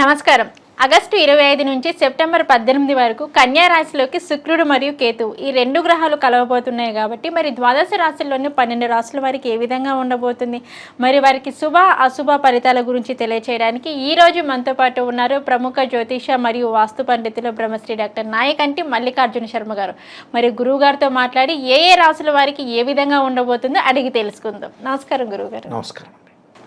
నమస్కారం. ఆగస్టు 25 నుంచి సెప్టెంబర్ 18 వరకు కన్యా రాశిలోకి శుక్రుడు మరియు కేతువు ఈ రెండు గ్రహాలు కలవబోతున్నాయి కాబట్టి మరి ద్వాదశ రాశుల్లోని 12 రాశుల వారికి ఏ విధంగా ఉండబోతుంది, మరి వారికి శుభ అశుభ ఫలితాల గురించి తెలియచేయడానికి ఈ రోజు మనతో పాటు ఉన్నారు ప్రముఖ జ్యోతిష మరియు వాస్తు పండితులు బ్రహ్మశ్రీ డాక్టర్ నాయకంటి మల్లికార్జున శర్మ గారు. మరి గురువు గారితో మాట్లాడి ఏ రాశుల వారికి ఏ విధంగా ఉండబోతుందో అడిగి తెలుసుకుందాం. నమస్కారం గురువుగారు. నమస్కారం.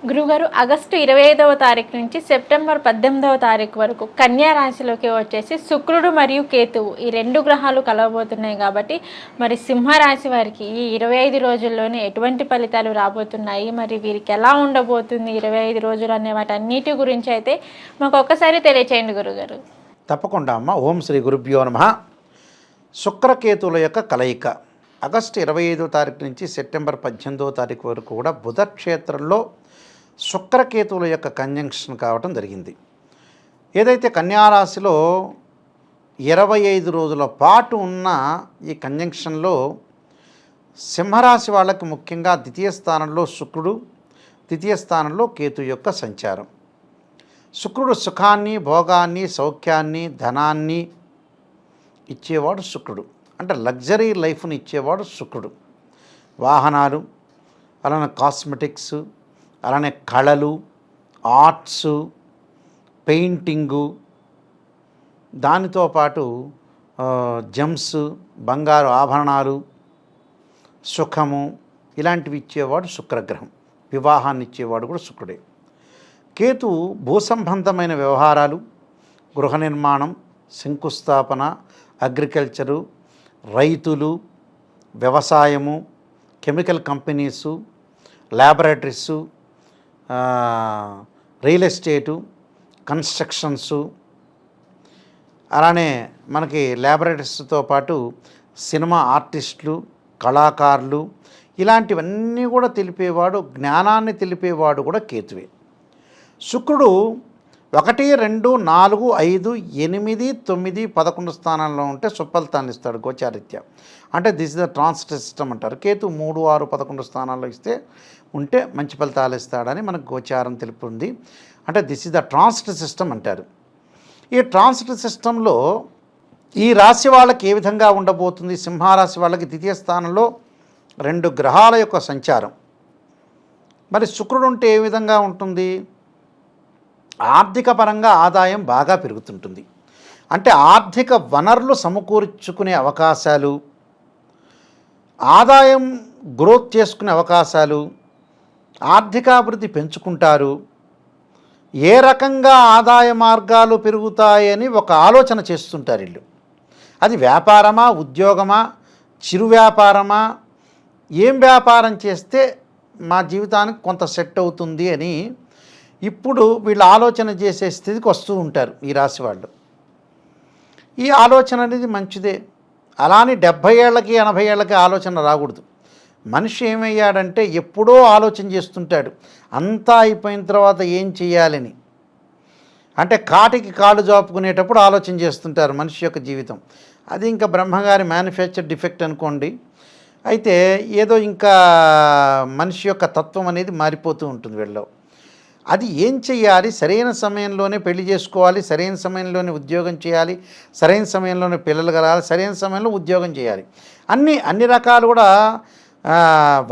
గురుగారు, ఆగస్టు 25వ తారీఖు నుంచి సెప్టెంబర్ 18వ తారీఖు వరకు కన్యా రాశిలోకి వచ్చేసి శుక్రుడు మరియు కేతువు ఈ రెండు గ్రహాలు కలవబోతున్నాయి కాబట్టి మరి సింహరాశి వారికి ఈ 25 రోజుల్లోనే ఎటువంటి ఫలితాలు రాబోతున్నాయి, మరి వీరికి ఎలా ఉండబోతుంది 25 రోజులు అనే వాటన్నిటి గురించి అయితే మాకు ఒక్కసారి తెలియచేయండి గురుగారు. తప్పకుండా అమ్మ. ఓం శ్రీ గురుభ్యో నమః. శుక్రకేతువుల యొక్క కలయిక ఆగస్టు 25వ తారీఖు నుంచి సెప్టెంబర్ 18వ తారీఖు వరకు కూడా బుధ క్షేత్రంలో శుక్రకేతువుల యొక్క కంజంక్షన్ కావటం జరిగింది. ఏదైతే కన్యారాశిలో 25 రోజుల పాటు ఉన్న ఈ కంజంక్షన్లో సింహరాశి వాళ్ళకి ముఖ్యంగా ద్వితీయ స్థానంలో శుక్రుడు, ద్వితీయ స్థానంలో కేతు యొక్క సంచారం. శుక్రుడు సుఖాన్ని, భోగాన్ని, సౌఖ్యాన్ని, ధనాన్ని ఇచ్చేవాడు శుక్రుడు. అంటే లగ్జరీ లైఫ్ని ఇచ్చేవాడు శుక్రుడు. వాహనాలు, అలానే కాస్మెటిక్స్, అలానే కళలు, ఆర్ట్స్, పెయింటింగు, దానితో పాటు జెమ్స్, బంగారు ఆభరణాలు, సుఖము ఇలాంటివి ఇచ్చేవాడు శుక్రగ్రహం. వివాహాన్ని ఇచ్చేవాడు కూడా శుక్రుడే. కేతు భూసంబంధమైన వ్యవహారాలు, గృహ నిర్మాణం, శంకుస్థాపన, అగ్రికల్చరు, రైతులు, వ్యవసాయము, కెమికల్ కంపెనీసు, ల్యాబొరేటరీసు, రియల్ ఎస్టేటు, కన్స్ట్రక్షన్సు, అలానే మనకి ల్యాబొరేటరీస్తో పాటు సినిమా ఆర్టిస్టులు, కళాకారులు ఇలాంటివన్నీ కూడా తెలిపేవాడు, జ్ఞానాన్ని తెలిపేవాడు కూడా కేతువే. శుక్రుడు 1, 2, 4, 5, 8, 9, 11 స్థానాల్లో ఉంటే సుఫలితాన్ని ఇస్తాడు గోచారీత్యా. అంటే this is the transit system అంటారు. కేతు 3, 6, 11 స్థానాల్లో ఉంటే మంచి ఫలితాలు ఇస్తాడని మనకు గోచారం తెలుపుతుంది. అంటే this is the transit system అంటారు. ఈ ట్రాన్సిట్ సిస్టంలో ఈ రాశి వాళ్ళకి ఏ విధంగా ఉండబోతుంది? సింహరాశి వాళ్ళకి ద్వితీయ స్థానంలో 2 గ్రహాల యొక్క సంచారం. మరి శుక్రుడు ఉంటే ఏ విధంగా ఉంటుంది? ఆర్థిక పరంగా ఆదాయం బాగా పెరుగుతుంటుంది. అంటే ఆర్థిక వనరులు సమకూర్చుకునే అవకాశాలు, ఆదాయం గ్రోత్ చేసుకునే అవకాశాలు, ఆర్థికాభివృద్ధి పెంచుకుంటారు. ఏ రకంగా ఆదాయ మార్గాలు పెరుగుతాయని ఒక ఆలోచన చేస్తుంటారు వీళ్ళు. అది వ్యాపారమా, ఉద్యోగమా, చిరు వ్యాపారమా, ఏం వ్యాపారం చేస్తే మా జీవితానికి కొంత సెట్ అవుతుంది అని ఇప్పుడు వీళ్ళు ఆలోచన చేసే స్థితికి వస్తూ ఉంటారు ఈ రాశి వాళ్ళు. ఈ ఆలోచన అనేది మంచిదే. అలానే 70 ఏళ్ళకి 80 ఏళ్ళకి ఆలోచన రాకూడదు. మనిషి ఏమయ్యాడంటే ఎప్పుడో ఆలోచన చేస్తుంటాడు, అంతా అయిపోయిన తర్వాత ఏం చేయాలని. అంటే కాటికి కాళ్ళు జాపుకునేటప్పుడు ఆలోచన చేస్తుంటారు మనిషి యొక్క జీవితం. అది ఇంకా బ్రహ్మగారి మ్యానుఫ్యాక్చర్ డిఫెక్ట్ అనుకోండి. అయితే ఏదో ఇంకా మనిషి యొక్క తత్వం అనేది మారిపోతూ ఉంటుంది వీళ్ళలో. అది ఏం చెయ్యాలి? సరైన సమయంలోనే పెళ్లి చేసుకోవాలి, సరైన సమయంలోనే ఉద్యోగం చేయాలి, సరైన సమయంలోనే పిల్లలు కలగాలి, సరైన సమయంలో ఉద్యోగం చేయాలి. అన్ని రకాలు కూడా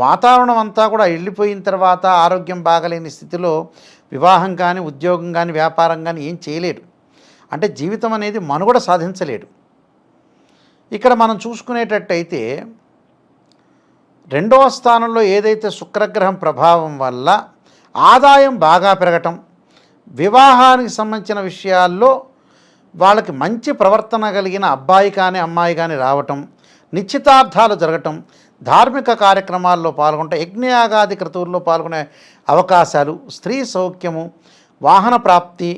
వాతావరణం అంతా కూడా వెళ్ళిపోయిన తర్వాత ఆరోగ్యం బాగలేని స్థితిలో వివాహం కానీ, ఉద్యోగం కానీ, వ్యాపారం కానీ ఏం చేయలేడు. అంటే జీవితం అనేది మనుగడ సాధించలేడు. ఇక్కడ మనం చూసుకునేటట్టయితే 2వ స్థానంలో ఏదైతే శుక్రగ్రహం ప్రభావం వల్ల ఆదాయం బాగా పెరగటం, వివాహానికి సంబంధించిన విషయాల్లో వాళ్ళకి మంచి ప్రవర్తన కలిగిన అబ్బాయి కానీ అమ్మాయి కానీ రావటం, నిశ్చితార్థాలు జరగటం, ధార్మిక కార్యక్రమాల్లో పాల్గొంటే, యజ్ఞయాగాది క్రతువుల్లో పాల్గొనే అవకాశాలు, స్త్రీ సౌఖ్యము, వాహన ప్రాప్తి,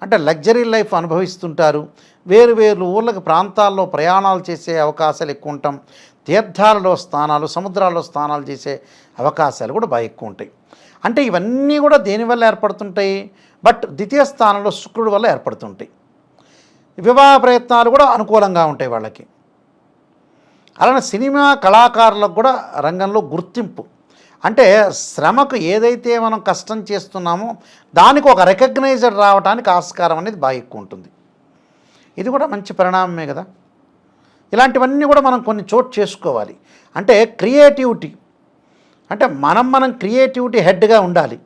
అంటే లగ్జరీ లైఫ్ అనుభవిస్తుంటారు. వేరు ఊళ్ళకి ప్రాంతాల్లో ప్రయాణాలు చేసే అవకాశాలు ఎక్కువ ఉంటాం. తీర్థాలలో స్థానాలు, సముద్రాల్లో స్నానాలు చేసే అవకాశాలు కూడా బాగా ఎక్కువ ఉంటాయి. అంటే ఇవన్నీ కూడా దేనివల్ల ఏర్పడుతుంటాయి? బట్ ద్వితీయ స్థానంలో శుక్రుడు వల్ల ఏర్పడుతుంటాయి. వివాహ ప్రయత్నాలు కూడా అనుకూలంగా ఉంటాయి వాళ్ళకి. అలానే సినిమా కళాకారులకు కూడా రంగంలో గుర్తింపు, అంటే శ్రమకు ఏదైతే మనం కష్టం చేస్తున్నామో దానికి ఒక రికగ్నైజర్ రావడానికి ఆస్కారం అనేది బాగా ఎక్కువ ఉంటుంది. ఇది కూడా మంచి పరిణామమే కదా. ఇలాంటివన్నీ కూడా మనం కొన్ని చోటు చేసుకోవాలి. అంటే క్రియేటివిటీ, అంటే మనం క్రియేటివిటీ హెడ్గా ఉండాలి.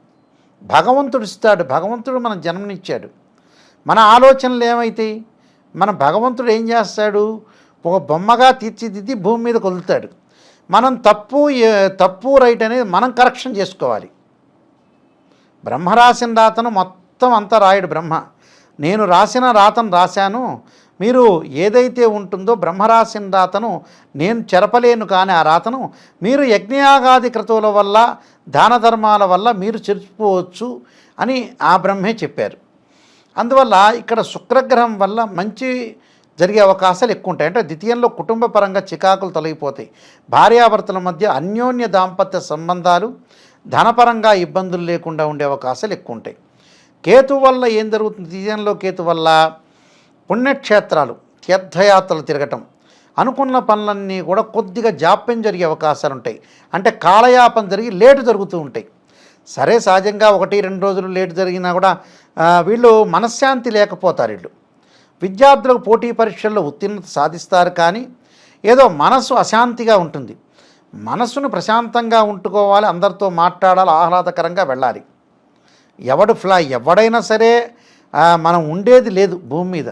భగవంతుడు ఇస్తాడు, భగవంతుడు మన జన్మనిచ్చాడు. మన ఆలోచనలు ఏమైతాయి, మన భగవంతుడు ఏం చేస్తాడు, ఒక బొమ్మగా తీర్చిదిద్ది భూమి మీద కొలుతాడు. మనం తప్పు రైట్ అనేది మనం కరెక్షన్ చేసుకోవాలి. బ్రహ్మ రాసిన రాతను మొత్తం అంతా రాయడు బ్రహ్మ. నేను రాసిన రాతను రాశాను, మీరు ఏదైతే ఉంటుందో బ్రహ్మ రాసిన రాతను నేను చెరపలేను, కానీ ఆ రాతను మీరు యజ్ఞయాగాది క్రతువుల వల్ల దాన ధర్మాల వల్ల మీరు చెరిచిపోవచ్చు అని ఆ బ్రహ్మే చెప్పారు. అందువల్ల ఇక్కడ శుక్రగ్రహం వల్ల మంచి జరిగే అవకాశాలు ఎక్కువ ఉంటాయి. అంటే ద్వితీయంలో కుటుంబ పరంగా చికాకులు తొలగిపోతాయి. భార్యాభర్తల మధ్య అన్యోన్య దాంపత్య సంబంధాలు, ధనపరంగా ఇబ్బందులు లేకుండా ఉండే అవకాశాలు ఎక్కువ ఉంటాయి. కేతు వల్ల ఏం జరుగుతుంది, ద్వితీయంలో కేతు వల్ల పుణ్యక్షేత్రాలు, తీర్థయాత్రలు తిరగటం, అనుకున్న పనులన్నీ కూడా కొద్దిగా జాప్యం జరిగే అవకాశాలు ఉంటాయి. అంటే కాలయాపన జరిగి లేటు జరుగుతూ ఉంటాయి. సరే, సహజంగా 1-2 రోజులు లేటు జరిగినా కూడా వీళ్ళు మనశ్శాంతి లేకపోతారు. వీళ్ళు విద్యార్థులకు పోటీ పరీక్షల్లో ఉత్తీర్ణత సాధిస్తారు, కానీ ఏదో మనసు అశాంతిగా ఉంటుంది. మనసును ప్రశాంతంగా ఉంటుకోవాలి, అందరితో మాట్లాడాలి, ఆహ్లాదకరంగా వెళ్ళాలి. ఎవడైనా సరే మనం ఉండేది లేదు భూమి మీద.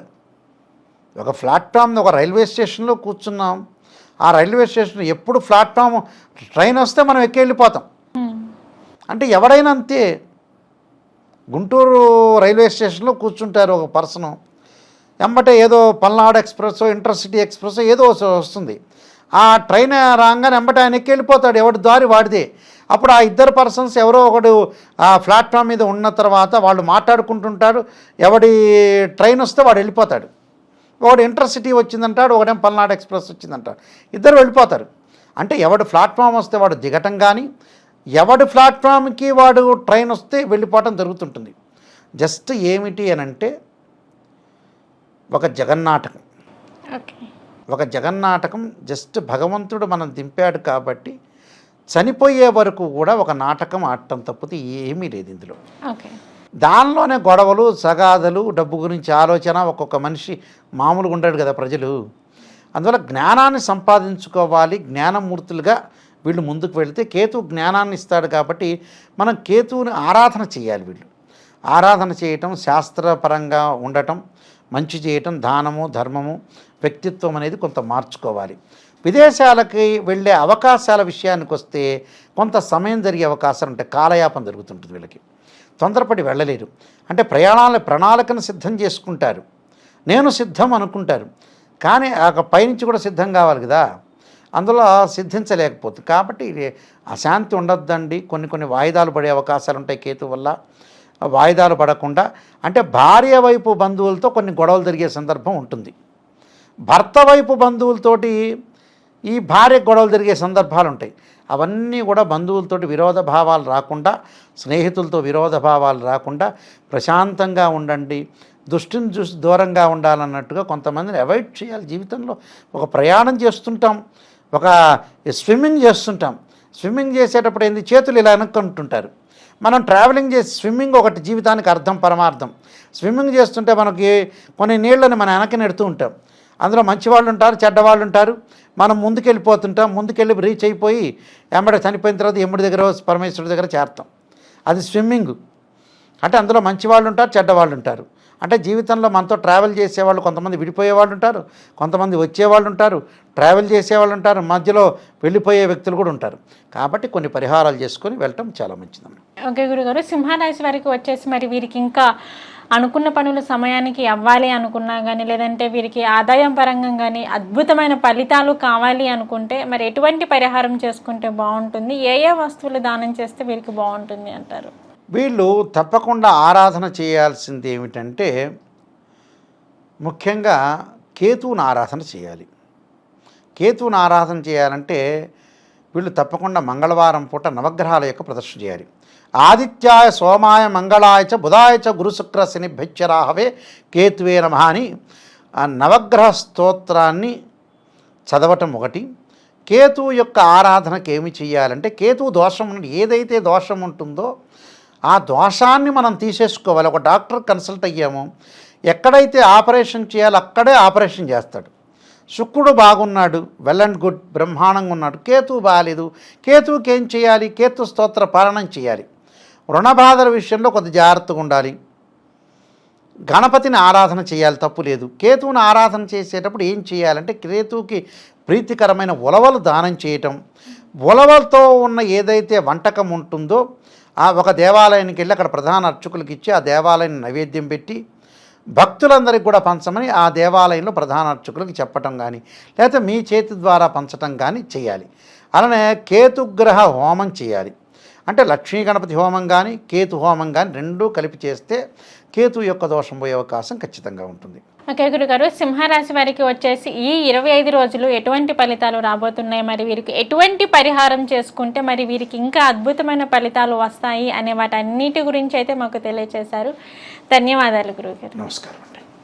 ఒక ప్లాట్ఫామ్, ఒక రైల్వే స్టేషన్లో కూర్చున్నాం, ఆ రైల్వే స్టేషన్ ఎప్పుడు ప్లాట్ఫామ్ ట్రైన్ వస్తే మనం ఎక్కి వెళ్ళిపోతాం. అంటే ఎవడైనా అంతే. గుంటూరు రైల్వే స్టేషన్లో కూర్చుంటారు ఒక పర్సను, వెంబటే ఏదో పల్నాడు ఎక్స్ప్రెస్, ఇంటర్సిటీ ఎక్స్ప్రెస్ ఏదో వస్తుంది, ఆ ట్రైన్ రాగానే వెంబటే ఆయన ఎక్కి వెళ్ళిపోతాడు, ఎవడి దారి వాడిదే. అప్పుడు ఆ ఇద్దరు పర్సన్స్ ఎవరో ఒకడు ఆ ప్లాట్ఫామ్ మీద ఉన్న తర్వాత వాళ్ళు మాట్లాడుకుంటుంటారు, ఎవడి ట్రైన్ వస్తే వాడు వెళ్ళిపోతాడు. ఒకడు ఇంటర్సిటీ వచ్చిందంటాడు, ఒకడేం పల్నాడు ఎక్స్ప్రెస్ వచ్చిందంటాడు, ఇద్దరు వెళ్ళిపోతారు. అంటే ఎవడు ప్లాట్ఫామ్ వస్తే వాడు దిగటం, కానీ ఎవడి ప్లాట్ఫామ్కి వాడు ట్రైన్ వస్తే వెళ్ళిపోవటం జరుగుతుంటుంది. జస్ట్ ఏమిటి అని అంటే ఒక జగన్నాటకం. ఒక జగన్నాటకం జస్ట్ భగవంతుడు మనం దింపాడు కాబట్టి చనిపోయే వరకు కూడా ఒక నాటకం ఆడటం తప్పితే ఏమీ లేదు ఇందులో. దానిలోనే గొడవలు, సగాదలు, డబ్బు గురించి ఆలోచన. ఒక్కొక్క మనిషి మామూలుగా ఉంటాడు కదా ప్రజలు. అందువల్ల జ్ఞానాన్ని సంపాదించుకోవాలి. జ్ఞానమూర్తులుగా వీళ్ళు ముందుకు వెళితే కేతు జ్ఞానాన్ని ఇస్తాడు కాబట్టి మనం కేతువుని ఆరాధన చేయాలి. వీళ్ళు ఆరాధన చేయటం, శాస్త్రపరంగా ఉండటం, మంచి చేయటం, దానము, ధర్మము, వ్యక్తిత్వం అనేది కొంత మార్చుకోవాలి. విదేశాలకి వెళ్ళే అవకాశాల విషయానికి వస్తే కొంత సమయం జరిగే అవకాశాలు ఉంటాయి. కాలయాపన జరుగుతుంటుంది. వీళ్ళకి తొందరపడి వెళ్ళలేరు. అంటే ప్రణాళికను సిద్ధం చేసుకుంటారు, నేను సిద్ధం అనుకుంటారు, కానీ ఆ పైనుంచి కూడా సిద్ధం కావాలి కదా, అందులో సిద్ధించలేకపోతుంది. కాబట్టి అశాంతి ఉండొద్దండి. కొన్ని వాయిదాలు పడే అవకాశాలు ఉంటాయి కేతు వల్ల. వాయిదాలు పడకుండా, అంటే భార్య వైపు బంధువులతో కొన్ని గొడవలు జరిగే సందర్భం ఉంటుంది. భర్త వైపు బంధువులతోటి ఈ భార్య గొడవలు జరిగే సందర్భాలు ఉంటాయి. అవన్నీ కూడా బంధువులతోటి విరోధ భావాలు రాకుండా, స్నేహితులతో విరోధ భావాలు రాకుండా ప్రశాంతంగా ఉండండి. దుష్టిని చూసి దూరంగా ఉండాలన్నట్టుగా కొంతమందిని అవాయిడ్ చేయాలి. జీవితంలో ఒక ప్రయాణం చేస్తుంటాం, ఒక స్విమ్మింగ్ చేస్తుంటాం. స్విమ్మింగ్ చేసేటప్పుడు ఏంది, చేతులు ఇలా వెనక్కుంటుంటారు. మనం ట్రావెలింగ్ చేసి స్విమ్మింగ్ ఒకటి జీవితానికి అర్థం, పరమార్థం. స్విమ్మింగ్ చేస్తుంటే మనకి కొన్ని నీళ్ళని మనం వెనక్కి నెడుతూ ఉంటాం. అందులో మంచివాళ్ళు ఉంటారు, చెడ్డవాళ్ళు ఉంటారు. మనం ముందుకెళ్ళిపోతుంటాం, ముందుకెళ్ళి రీచ్ అయిపోయి ఎమ్మడ చనిపోయిన తర్వాత ఎమ్ముడి దగ్గర, పరమేశ్వరుడి దగ్గర చేరతాం. అది స్విమ్మింగ్. అంటే అందులో మంచివాళ్ళు ఉంటారు, చెడ్డవాళ్ళు ఉంటారు. అంటే జీవితంలో మనతో ట్రావెల్ చేసేవాళ్ళు కొంతమంది విడిపోయేవాళ్ళు ఉంటారు, కొంతమంది వచ్చేవాళ్ళు ఉంటారు, ట్రావెల్ చేసేవాళ్ళు ఉంటారు, మధ్యలో వెళ్ళిపోయే వ్యక్తులు కూడా ఉంటారు. కాబట్టి కొన్ని పరిహారాలు చేసుకొని వెళ్ళటం చాలా మంచిదమ్మా. ఓకే గురుగారు, సింహరాశి వారికి వచ్చేసి మరి వీరికి ఇంకా అనుకున్న పనులు సమయానికి అవ్వాలి అనుకున్నా కానీ, లేదంటే వీరికి ఆదాయం పరంగా కానీ అద్భుతమైన ఫలితాలు కావాలి అనుకుంటే మరి ఎటువంటి పరిహారం చేసుకుంటే బాగుంటుంది, ఏ వస్తువులు దానం చేస్తే వీరికి బాగుంటుంది అంటారు? వీళ్ళు తప్పకుండా ఆరాధన చేయాల్సింది ఏమిటంటే ముఖ్యంగా కేతువుని ఆరాధన చేయాలి. కేతువుని ఆరాధన చేయాలంటే వీళ్ళు తప్పకుండా మంగళవారం పూట నవగ్రహాల యొక్క ప్రదర్శన చేయాలి. ఆదిత్యాయ, సోమాయ, మంగళాయ చ, బుధాయ చ, గురు శుక్ర శని భ్యచ్చరాహవే కేతువే నమః అని ఆ నవగ్రహ స్తోత్రాన్ని చదవటం ఒకటి. కేతువు యొక్క ఆరాధనకి ఏమి చేయాలంటే కేతువు దోషం ఏదైతే దోషం ఉంటుందో ఆ దోషాన్ని మనం తీసేసుకోవాలి. ఒక డాక్టర్ కన్సల్ట్ అయ్యాము, ఎక్కడైతే ఆపరేషన్ చేయాలో అక్కడే ఆపరేషన్ చేస్తాడు. శుక్రుడు బాగున్నాడు, వెల్ అండ్ గుడ్, బ్రహ్మాండంగా ఉన్నాడు. కేతువు బాగాలేదు, కేతువుకి ఏం చేయాలి? కేతు స్తోత్ర పాలనం చేయాలి. రుణబాధల విషయంలో కొద్ది జాగ్రత్తగా ఉండాలి. గణపతిని ఆరాధన చేయాలి, తప్పు లేదు. కేతువుని ఆరాధన చేసేటప్పుడు ఏం చేయాలంటే కేతువుకి ప్రీతికరమైన ఉలవలు దానం చేయటం, ఉలవలతో ఉన్న ఏదైతే వంటకం ఉంటుందో ఆ ఒక దేవాలయానికి వెళ్ళి అక్కడ ప్రధాన అర్చకులకు ఇచ్చి ఆ దేవాలయాన్ని నైవేద్యం పెట్టి భక్తులందరికీ కూడా పంచమని ఆ దేవాలయంలో ప్రధాన అర్చకులకు చెప్పటం కానీ లేకపోతే మీ చేతి ద్వారా పంచటం కానీ చేయాలి. అలానే కేతుగ్రహ హోమం చేయాలి. అంటే లక్ష్మీ గణపతి హోమం కానీ కేతు హోమం కానీ రెండూ కలిపి చేస్తే కేతు యొక్క దోషం పోయే అవకాశం ఖచ్చితంగా ఉంటుంది. ఓకే గురుగారు, సింహరాశి వారికి వచ్చేసి ఈ 25 రోజులు ఎటువంటి ఫలితాలు రాబోతున్నాయి, మరి వీరికి ఎటువంటి పరిహారం చేసుకుంటే మరి వీరికి ఇంకా అద్భుతమైన ఫలితాలు వస్తాయి అనే వాటన్నిటి గురించి అయితే మాకు తెలియజేశారు. ధన్యవాదాలు గురుగారు. నమస్కారం అండి.